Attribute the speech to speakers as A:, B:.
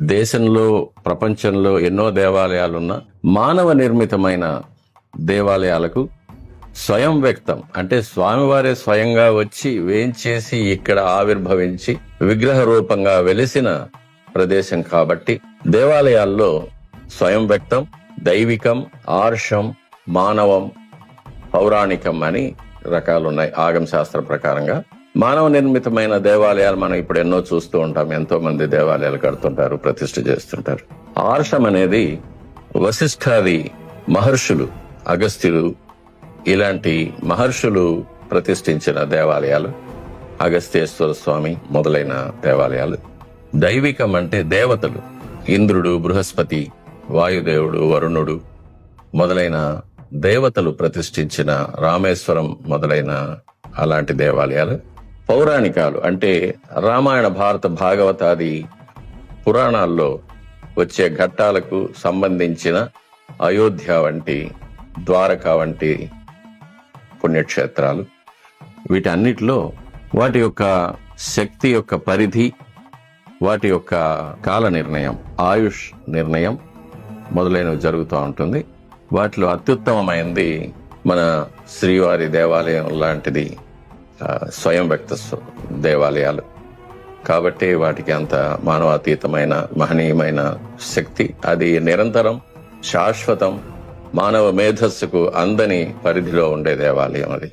A: దేశంలో ప్రపంచంలో ఎన్నో దేవాలయాలున్నా మానవ నిర్మితమైన దేవాలయాలకు స్వయం వ్యక్తం అంటే స్వామివారే స్వయంగా వచ్చి వేంచేసి ఇక్కడ ఆవిర్భవించి విగ్రహ రూపంగా వెలిసిన ప్రదేశం కాబట్టి దేవాలయాల్లో స్వయం వ్యక్తం, దైవికం, ఆర్షం, మానవం, పౌరాణికం అని రకాలున్నాయి. ఆగమ శాస్త్ర ప్రకారంగా మానవ నిర్మితమైన దేవాలయాలు మనం ఇప్పుడు ఎన్నో చూస్తూ ఉంటాం. ఎంతో మంది దేవాలయాలు కడుతుంటారు, ప్రతిష్ఠ చేస్తుంటారు. ఆర్షం అనేది వశిష్ఠాది మహర్షులు, అగస్త్యులు ఇలాంటి మహర్షులు ప్రతిష్ఠించిన దేవాలయాలు, అగస్త్యేశ్వర స్వామి మొదలైన దేవాలయాలు. దైవికం అంటే దేవతలు, ఇంద్రుడు, బృహస్పతి, వాయుదేవుడు, వరుణుడు మొదలైన దేవతలు ప్రతిష్ఠించిన రామేశ్వరం మొదలైన అలాంటి దేవాలయాలు. పౌరాణికాలు అంటే రామాయణ, భారత, భాగవతాది పురాణాల్లో వచ్చే ఘట్టాలకు సంబంధించిన అయోధ్య వంటి, ద్వారకా వంటి పుణ్యక్షేత్రాలు. వీటన్నిటిలో వాటి యొక్క శక్తి యొక్క పరిధి, వాటి యొక్క కాల నిర్ణయం, ఆయుష్ నిర్ణయం మొదలైనవి జరుగుతూ ఉంటుంది. వాటిలో అత్యుత్తమమైనది మన శ్రీవారి దేవాలయం లాంటిది స్వయం వ్యక్త దేవాలయాలు. కాబట్టి వాటికి అంత మానవాతీతమైన మహనీయమైన శక్తి, అది నిరంతరం శాశ్వతం, మానవ మేధస్సుకు అందని పరిధిలో ఉండే దేవాలయం అది.